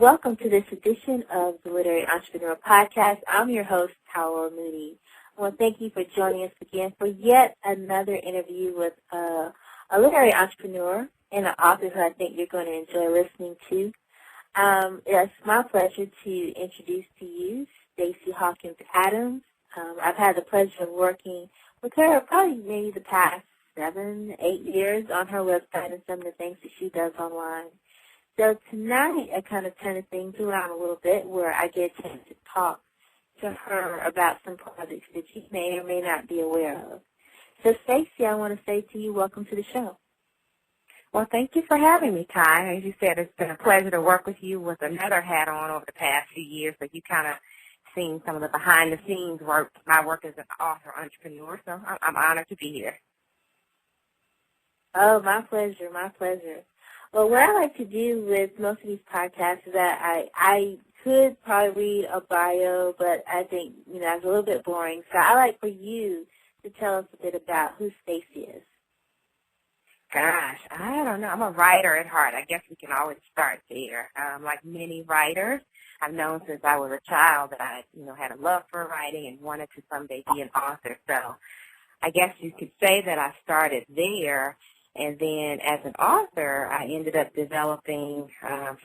Welcome to this edition of the Literary Entrepreneur Podcast. I'm your host, Paola Mooney. I want to thank you for joining us again for yet another interview with a literary entrepreneur and an author who I think you're going to enjoy listening to. It's my pleasure to introduce to you Stacy Hawkins Adams. I've had the pleasure of working with her probably maybe the past 7, 8 years on her website and some of the things that she does online. So tonight I kind of turn things around a little bit where I get a chance to talk to her about some projects that you may or may not be aware of. So Stacy, I want to say to you, welcome to the show. Well, thank you for having me, Kai. As you said, it's been a pleasure to work with you with another hat on over the past few years, but you kind of seen some of the behind-the-scenes work, my work as an author, entrepreneur, so I'm honored to be here. Oh, my pleasure, my pleasure. Well, what I like to do with most of these podcasts is that I could probably read a bio, but I think, that's a little bit boring. So I like for you to tell us a bit about who Stacy is. Gosh, I don't know. I'm a writer at heart. I guess we can always start there. Like many writers, I've known since I was a child that I, had a love for writing and wanted to someday be an author. So I guess you could say that I started there. And then as an author, I ended up developing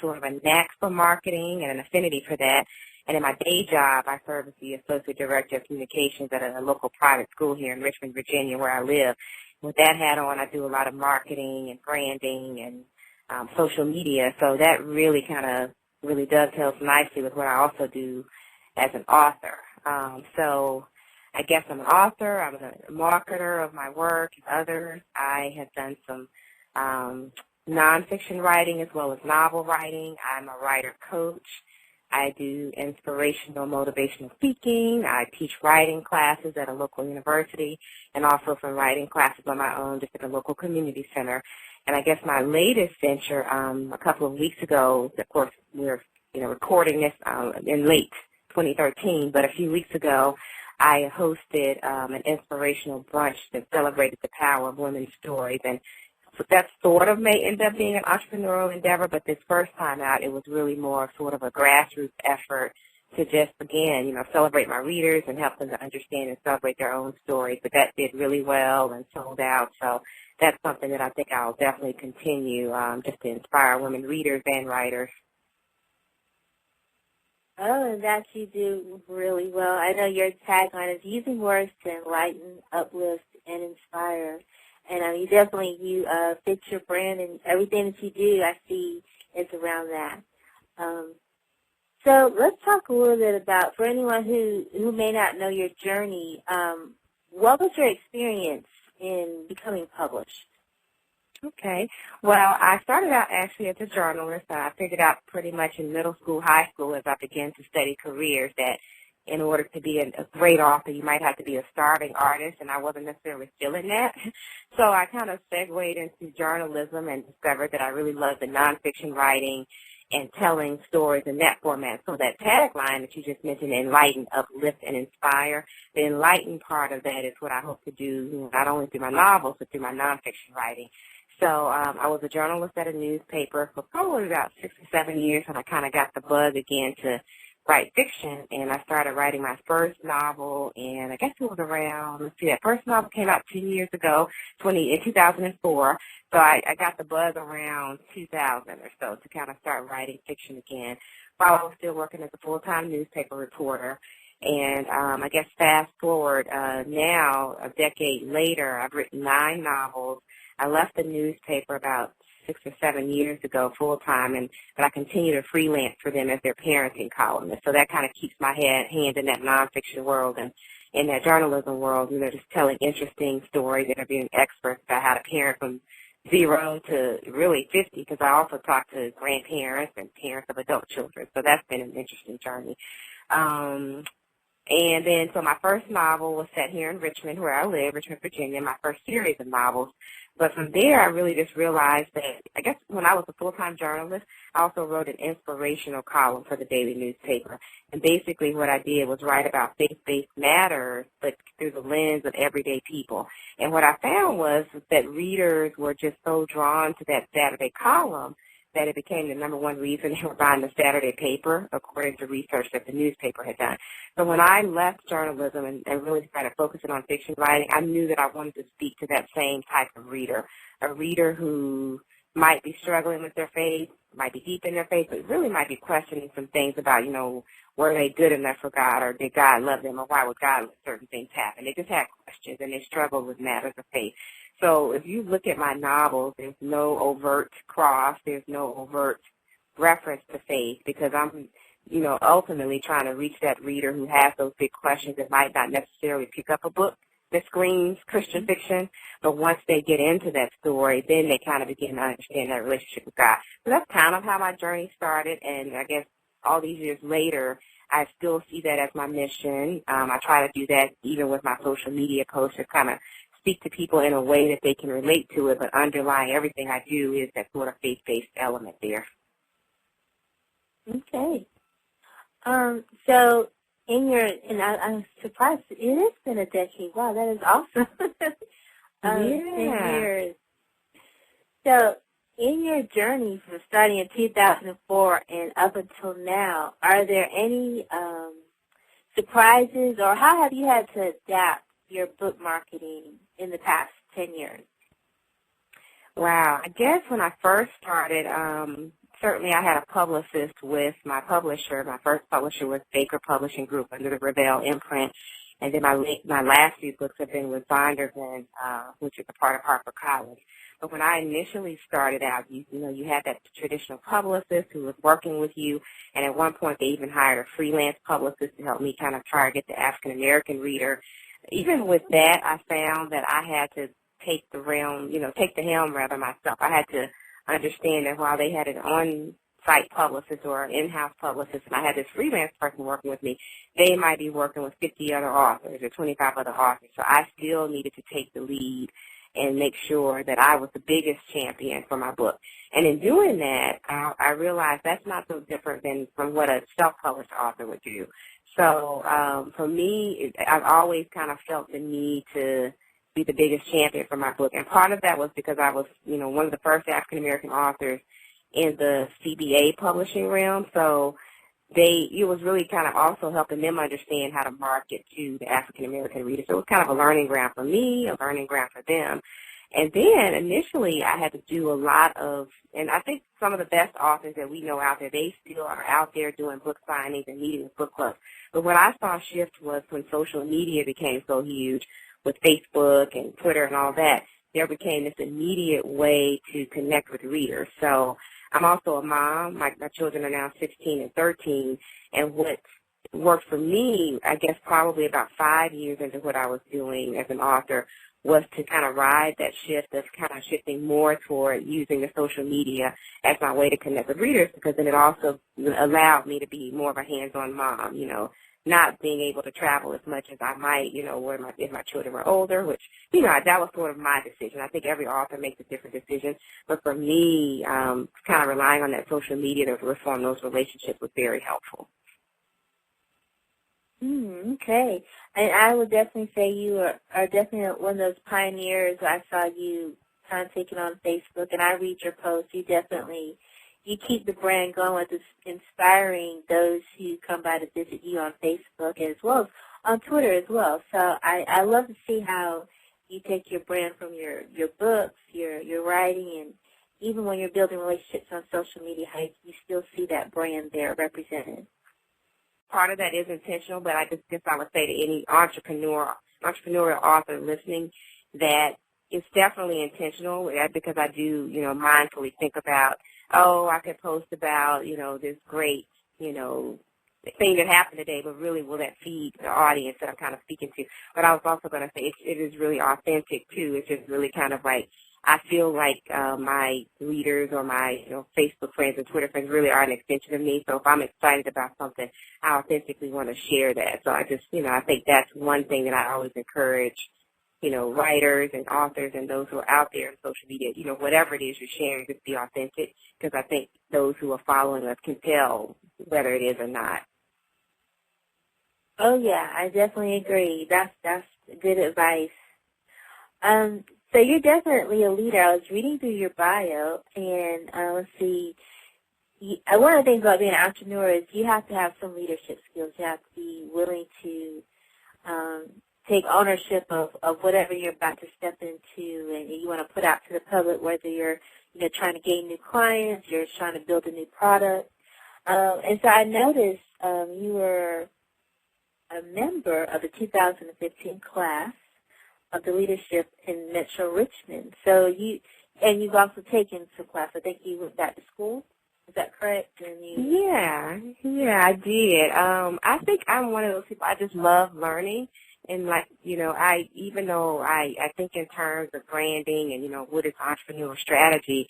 sort of a knack for marketing and an affinity for that. And in my day job, I serve as the Associate Director of Communications at a local private school here in Richmond, Virginia, where I live. With that hat on, I do a lot of marketing and branding and social media. So that really dovetails nicely with what I also do as an author. So I guess I'm an author, I'm a marketer of my work and others. I have done some nonfiction writing as well as novel writing. I'm a writer coach. I do inspirational, motivational speaking. I teach writing classes at a local university and also some writing classes on my own just at a local community center. And I guess my latest venture a couple of weeks ago, of course, we're recording this in late 2013, but a few weeks ago, I hosted an inspirational brunch that celebrated the power of women's stories, and that sort of may end up being an entrepreneurial endeavor, but this first time out, it was really more sort of a grassroots effort to just, again, celebrate my readers and help them to understand and celebrate their own stories, but that did really well and sold out, so that's something that I think I'll definitely continue just to inspire women readers and writers. Oh, and that you do really well. I know your tagline is using words to enlighten, uplift, and inspire. And you definitely fit your brand, and everything that you do, I see, is around that. So let's talk a little bit about, for anyone who may not know your journey, what was your experience in becoming published? Okay. Well, I started out actually as a journalist. I figured out pretty much in middle school, high school, as I began to study careers, that in order to be a great author, you might have to be a starving artist, and I wasn't necessarily feeling that. So I kind of segued into journalism and discovered that I really loved the nonfiction writing and telling stories in that format. So that tagline that you just mentioned, enlighten, uplift, and inspire, the enlighten part of that is what I hope to do, not only through my novels, but through my nonfiction writing. So I was a journalist at a newspaper for probably about 6 or 7 years, and I kind of got the bug again to write fiction, and I started writing my first novel, and I guess it was around, that first novel came out 2 years ago, in 2004, so I got the bug around 2000 or so to kind of start writing fiction again while I was still working as a full-time newspaper reporter. And I guess fast forward now, a decade later, I've written 9 novels. I left the newspaper about 6 or 7 years ago full-time, but I continue to freelance for them as their parenting columnist. So that kind of keeps my hand in that nonfiction world and in that journalism world, just telling interesting stories, interviewing experts about how to parent from 0 to really 50, because I also talk to grandparents and parents of adult children. So that's been an interesting journey. And then, so my first novel was set here in Richmond, where I live, Richmond, Virginia, my first series of novels. But from there, I really just realized that, I guess when I was a full-time journalist, I also wrote an inspirational column for the daily newspaper. And basically what I did was write about faith-based matters, but through the lens of everyday people. And what I found was that readers were just so drawn to that Saturday column that it became the number one reason they were buying the Saturday paper, according to research that the newspaper had done. So when I left journalism and really started focusing on fiction writing, I knew that I wanted to speak to that same type of reader, a reader who might be struggling with their faith, might be deep in their faith, but really might be questioning some things about, were they good enough for God, or did God love them, or why would God let certain things happen? They just had questions, and they struggled with matters of faith. So if you look at my novels, there's no overt cross, there's no overt reference to faith, because I'm, ultimately trying to reach that reader who has those big questions that might not necessarily pick up a book that screams Christian fiction, but once they get into that story, then they kind of begin to understand that relationship with God. So that's kind of how my journey started, and I guess all these years later, I still see that as my mission. I try to do that even with my social media posts, to kind of speak to people in a way that they can relate to it, but underlying everything I do is that sort of faith-based element there. Okay. So I'm surprised, it has been a decade. Wow, that is awesome. 10 years. So in your journey from starting in 2004 and up until now, are there any surprises, or how have you had to adapt your book marketing in the past 10 years? Wow. I guess when I first started, certainly I had a publicist with my publisher. My first publisher was Baker Publishing Group under the Revell imprint. And then my last few books have been with Vondervan, which is a part of HarperCollins. But when I initially started out, you had that traditional publicist who was working with you, and at one point they even hired a freelance publicist to help me kind of target the African-American reader. Even with that, I found that I had to take the helm myself. I had to understand that while they had an on-site publicist or an in-house publicist, and I had this freelance person working with me, they might be working with 50 other authors or 25 other authors. So I still needed to take the lead and make sure that I was the biggest champion for my book. And in doing that, I realized that's not so different than from what a self-published author would do. So for me, I've always kind of felt the need to be the biggest champion for my book. And part of that was because I was, one of the first African-American authors in the CBA publishing realm. So it was really kind of also helping them understand how to market to the African-American reader. So it was kind of a learning ground for me, a learning ground for them. And then initially I had to do a lot of, and I think some of the best authors that we know out there, they still are out there doing book signings and meeting with book clubs. But what I saw shift was when social media became so huge with Facebook and Twitter and all that, there became this immediate way to connect with readers. So I'm also a mom. My children are now 16 and 13, and what worked for me, I guess probably about 5 years into what I was doing as an author, was to kind of ride that shift of kind of shifting more toward using the social media as my way to connect with readers, because then it also allowed me to be more of a hands-on mom, not being able to travel as much as I might, if my children were older, which, that was sort of my decision. I think every author makes a different decision. But for me, kind of relying on that social media to reform those relationships was very helpful. Okay. And I would definitely say you are definitely one of those pioneers. I saw you kind of taking on Facebook, and I read your posts. You keep the brand going with inspiring those who come by to visit you on Facebook as well as on Twitter as well. So I love to see how you take your brand from your books, your writing, and even when you're building relationships on social media, how you still see that brand there represented. Part of that is intentional, but I just guess I would say to any entrepreneurial author listening that it's definitely intentional, because I do, mindfully think about, I could post about, this great, thing that happened today, but really will that feed the audience that I'm kind of speaking to? But I was also going to say it is really authentic, too. It's just really kind of like, I feel like my readers or my Facebook friends and Twitter friends really are an extension of me. So if I'm excited about something, I authentically want to share that. So I just, I think that's one thing that I always encourage, writers and authors and those who are out there on social media, whatever it is you're sharing, just be authentic, because I think those who are following us can tell whether it is or not. Oh, yeah, I definitely agree. That's good advice. So you're definitely a leader. I was reading through your bio, and let's see. One of the things about being an entrepreneur is you have to have some leadership skills. You have to be willing to take ownership of whatever you're about to step into, and you want to put out to the public, whether you're trying to gain new clients, you're trying to build a new product. And so I noticed you were a member of the 2015 class of the leadership in Metro Richmond. So you've also taken some class. I think you went back to school. Is that correct? Yeah, I did. I think I'm one of those people. I just love learning, and even though I think in terms of branding and what is entrepreneurial strategy,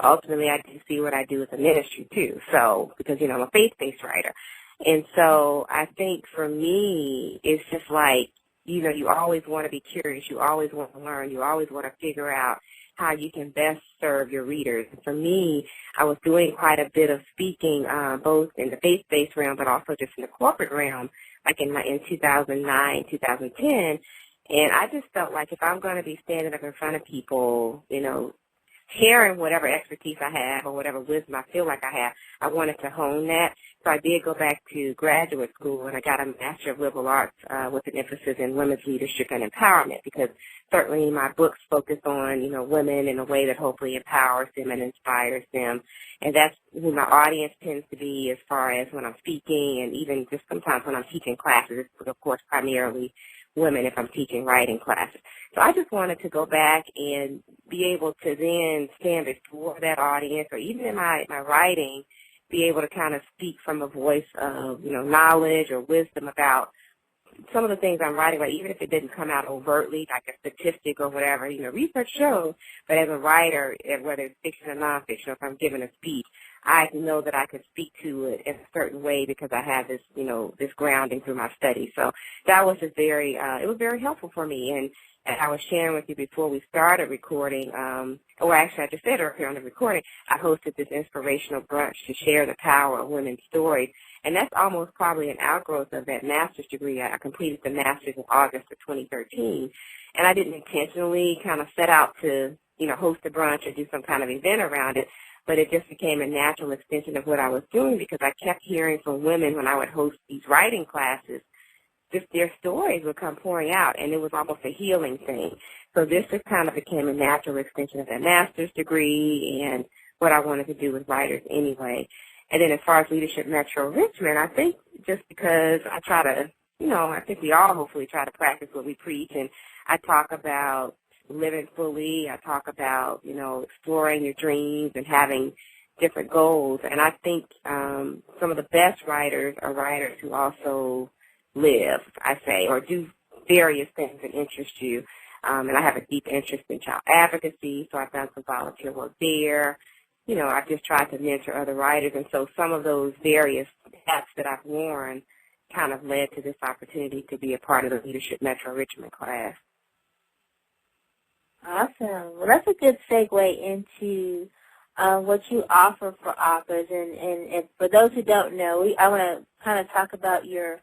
ultimately I do see what I do as a ministry too. So because I'm a faith-based writer, and so I think for me it's just like you always want to be curious, you always want to learn, you always want to figure out how you can best serve your readers. And for me, I was doing quite a bit of speaking, both in the faith-based realm, but also just in the corporate realm, like in 2009, 2010. And I just felt like if I'm going to be standing up in front of people, sharing whatever expertise I have or whatever wisdom I feel like I have, I wanted to hone that. So I did go back to graduate school, and I got a Master of Liberal Arts with an emphasis in women's leadership and empowerment, because certainly my books focus on, women in a way that hopefully empowers them and inspires them. And that's who my audience tends to be as far as when I'm speaking, and even just sometimes when I'm teaching classes. It's, of course, primarily women if I'm teaching writing classes. So I just wanted to go back and be able to then stand before that audience, or even in my writing, be able to kind of speak from a voice of, knowledge or wisdom about some of the things I'm writing about, even if it didn't come out overtly, like a statistic or whatever. Research shows, but as a writer, whether it's fiction or nonfiction, if I'm giving a speech, I know that I could speak to it in a certain way because I have this, this grounding through my study. So that was just it was very helpful for me. And I was sharing with you before we started recording, I just said earlier on the recording, I hosted this inspirational brunch to share the power of women's stories. And that's almost probably an outgrowth of that master's degree. I completed the master's in August of 2013. And I didn't intentionally kind of set out to, host a brunch or do some kind of event around it, but it just became a natural extension of what I was doing, because I kept hearing from women when I would host these writing classes, just their stories would come pouring out, and it was almost a healing thing. So this just kind of became a natural extension of that master's degree and what I wanted to do with writers anyway. And then as far as Leadership Metro Richmond, I think just because I try to, I think we all hopefully try to practice what we preach, and I talk about living fully. I talk about, exploring your dreams and having different goals. And I think some of the best writers are writers who also live, I say, or do various things that interest you. And I have a deep interest in child advocacy, so I've done some volunteer work there. I've just tried to mentor other writers, and so some of those various hats that I've worn kind of led to this opportunity to be a part of the Leadership Metro Richmond class. Awesome. Well, that's a good segue into what you offer for authors. And for those who don't know, I want to kind of talk about your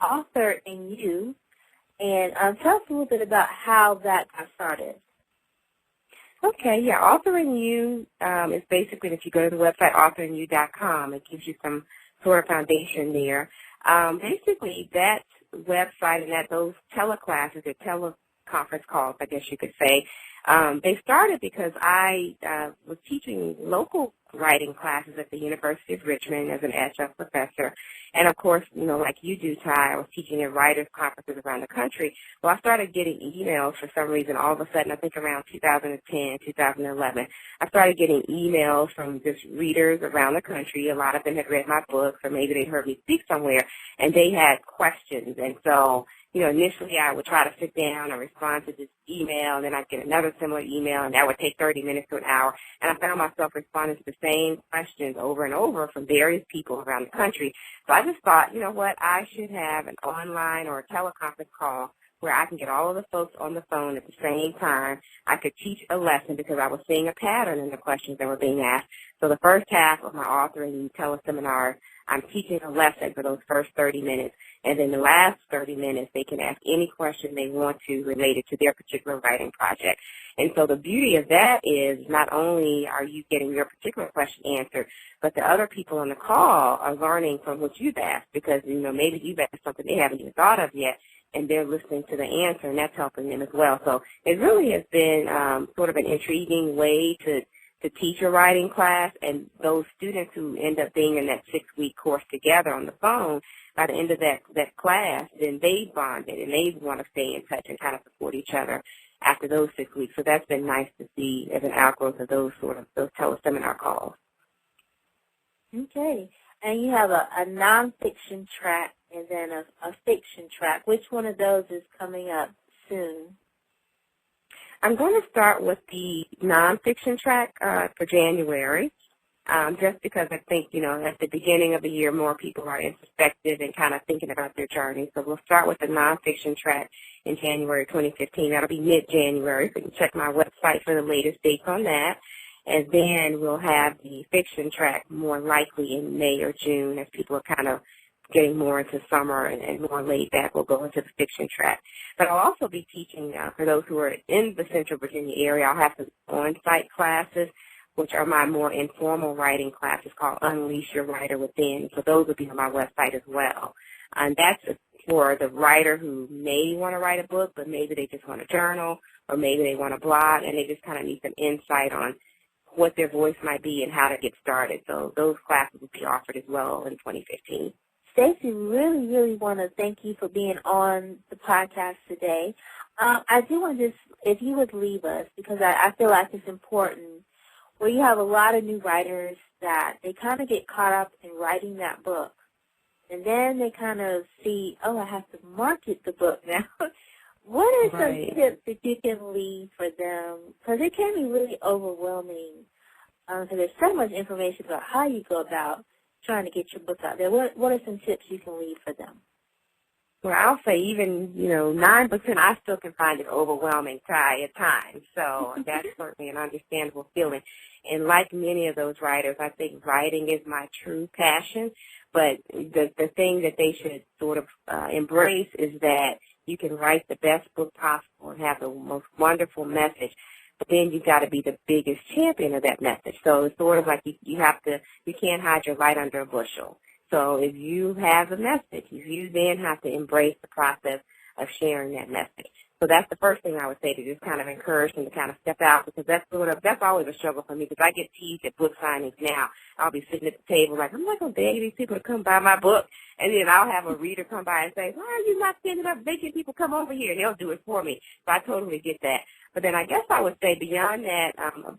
Author in You, and tell us a little bit about how that got started. Okay, yeah, Author in You is basically, if you go to the website authorinYou.com, it gives you some sort of foundation there. Basically, that website and those teleclasses or teleconference calls, I guess you could say, they started because I was teaching local writing classes at the University of Richmond as an adjunct professor. And, of course, like you do, Ty, I was teaching at writers' conferences around the country. Well, I started getting emails for some reason all of a sudden, I think around 2010, 2011. I started getting emails from just readers around the country. A lot of them had read my books, or maybe they heard me speak somewhere, and they had questions. And so, initially I would try to sit down and respond to this email, and then I'd get another similar email, and that would take 30 minutes to an hour. And I found myself responding to the same questions over and over from various people around the country. So I just thought, I should have an online or a teleconference call where I can get all of the folks on the phone at the same time. I could teach a lesson because I was seeing a pattern in the questions that were being asked. So the first half of my Author in You teleseminar I'm teaching a lesson for those first 30 minutes, and then the last 30 minutes they can ask any question they want to related to their particular writing project. And so the beauty of that is not only are you getting your particular question answered, but the other people on the call are learning from what you've asked because, maybe you've asked something they haven't even thought of yet, and they're listening to the answer, and that's helping them as well. So it really has been sort of an intriguing way to teach a writing class, and those students who end up being in that 6-week course together on the phone, by the end of that class, then they bonded, and they want to stay in touch and kind of support each other after those 6 weeks. So that's been nice to see as an outgrowth of those teleseminar calls. Okay. And you have a nonfiction track and then a fiction track. Which one of those is coming up soon? I'm going to start with the nonfiction track for January, just because I think, at the beginning of the year, more people are introspective and kind of thinking about their journey. So we'll start with the nonfiction track in January 2015. That'll be mid-January, so you can check my website for the latest dates on that. And then we'll have the fiction track more likely in May or June as people are kind of getting more into summer and more laid back. We'll go into the fiction track. But I'll also be teaching, for those who are in the Central Virginia area, I'll have some on-site classes, which are my more informal writing classes called Unleash Your Writer Within. So those will be on my website as well. And that's for the writer who may want to write a book, but maybe they just want to journal, or maybe they want to blog, and they just kind of need some insight on what their voice might be and how to get started. So those classes will be offered as well in 2015. Stacy, really, really want to thank you for being on the podcast today. I do want to just, if you would leave us, because I feel like it's important, where you have a lot of new writers that they kind of get caught up in writing that book. And then they kind of see, oh, I have to market the book now. What are some tips that you can leave for them? Because it can be really overwhelming. Because there's so much information about how you go about trying to get your book out there. What are some tips you can leave for them? Well, I'll say even, 9 books in, I still can find it overwhelming at times. So that's certainly an understandable feeling. And like many of those writers, I think writing is my true passion. But the thing that they should sort of embrace is that you can write the best book possible and have the most wonderful message, but then you've got to be the biggest champion of that message. So it's sort of like you can't hide your light under a bushel. So if you have a message, you then have to embrace the process of sharing that message. So that's the first thing I would say, to just kind of encourage them to kind of step out, because that's always a struggle for me, because I get teased at book signings now. I'll be sitting at the table like, I'm not going to beg these people to come buy my book. And then I'll have a reader come by and say, why are you not standing up making people come over here? And they'll do it for me. So I totally get that. But then I guess I would say beyond that,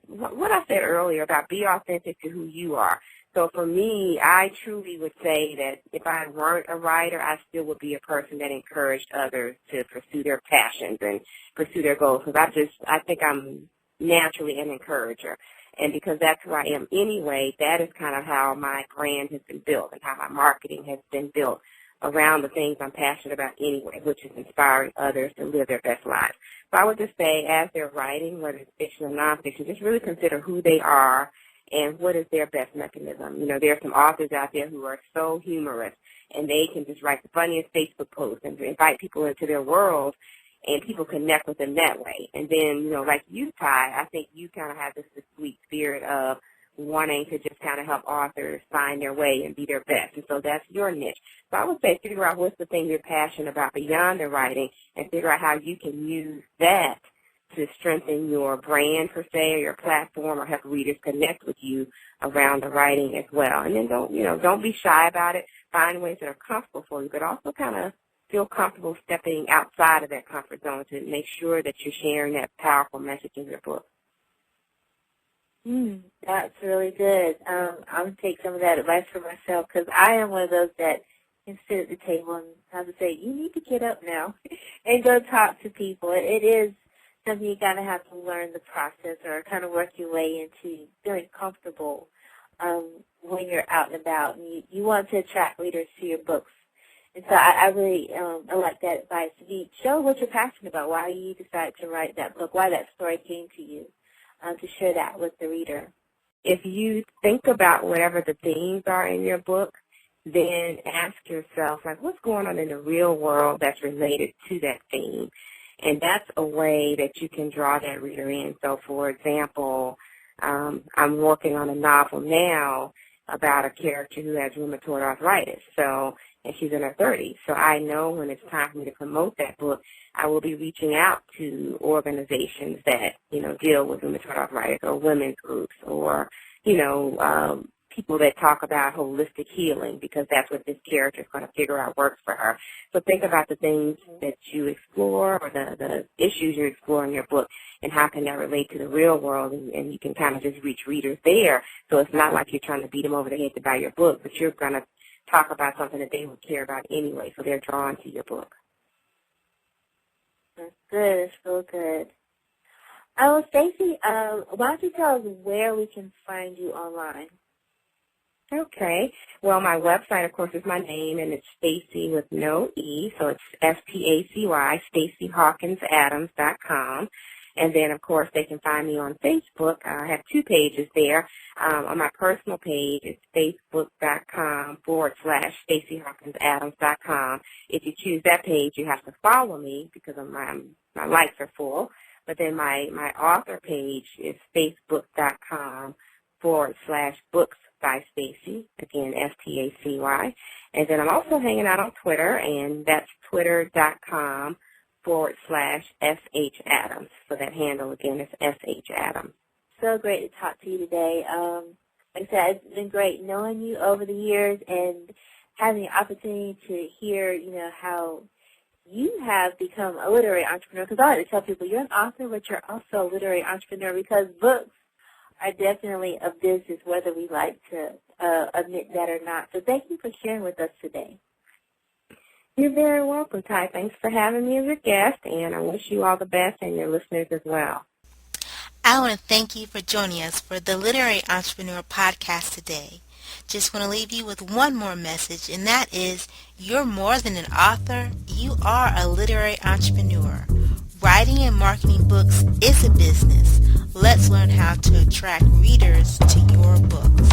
what I said earlier about be authentic to who you are. So for me, I truly would say that if I weren't a writer, I still would be a person that encouraged others to pursue their passions and pursue their goals. Because I think I'm naturally an encourager. And because that's who I am anyway, that is kind of how my brand has been built and how my marketing has been built around the things I'm passionate about anyway, which is inspiring others to live their best lives. So I would just say, as they're writing, whether it's fiction or nonfiction, just really consider who they are and what is their best mechanism. There are some authors out there who are so humorous, and they can just write the funniest Facebook posts and invite people into their world, and people connect with them that way. And then, like you, Ty, I think you kind of have this sweet spirit of wanting to just kind of help authors find their way and be their best. And so that's your niche. So I would say figure out what's the thing you're passionate about beyond the writing, and figure out how you can use that to strengthen your brand, per se, or your platform, or help readers connect with you around the writing as well. And then don't be shy about it. Find ways that are comfortable for you, but also kind of feel comfortable stepping outside of that comfort zone to make sure that you're sharing that powerful message in your book. That's really good. I'm going to take some of that advice for myself, because I am one of those that can sit at the table and have to say, you need to get up now and go talk to people. It is something you kind of have to learn the process, or kind of work your way into feeling comfortable when you're out and about. And you want to attract readers to your books. And so I really I like that advice. Show what you're passionate about, why you decided to write that book, why that story came to you, to share that with the reader. If you think about whatever the themes are in your book, then ask yourself, like, what's going on in the real world that's related to that theme? And that's a way that you can draw that reader in. So, for example, I'm working on a novel now about a character who has rheumatoid arthritis. And she's in her 30s. So I know when it's time for me to promote that book, I will be reaching out to organizations that, deal with rheumatoid arthritis, or women's groups, or, people that talk about holistic healing, because that's what this character is going to figure out works for her. So think about the things that you explore, or the issues you explore in your book, and how can that relate to the real world, and you can kind of just reach readers there. So it's not like you're trying to beat them over the head to buy your book, but you're going to talk about something that they would care about anyway, so they're drawn to your book. That's good. It's so good. Oh, Stacy, why don't you tell us where we can find you online? Okay. Well, my website, of course, is my name, and it's Stacy with no E, so it's Stacy, StacyHawkinsAdams.com. And then, of course, they can find me on Facebook. I have 2 pages there. On my personal page, it's facebook.com/StacyHawkinsAdams.com. If you choose that page, you have to follow me because my likes are full. But then my author page is facebook.com/books by Stacy, again, Stacy. And then I'm also hanging out on Twitter, and that's twitter.com/SHAdams. So that handle, again, is SHAdams. So great to talk to you today. Like I said, it's been great knowing you over the years and having the opportunity to hear, how you have become a literary entrepreneur. Because I like to tell people you're an author, but you're also a literary entrepreneur, because books are definitely a business, whether we like to admit that or not. So thank you for sharing with us today. You're very welcome, Ty. Thanks for having me as a guest, and I wish you all the best and your listeners as well. I want to thank you for joining us for the Literary Entrepreneur Podcast today. Just want to leave you with one more message, and that is, you're more than an author. You are a literary entrepreneur. Writing and marketing books is a business. Let's learn how to attract readers to your books.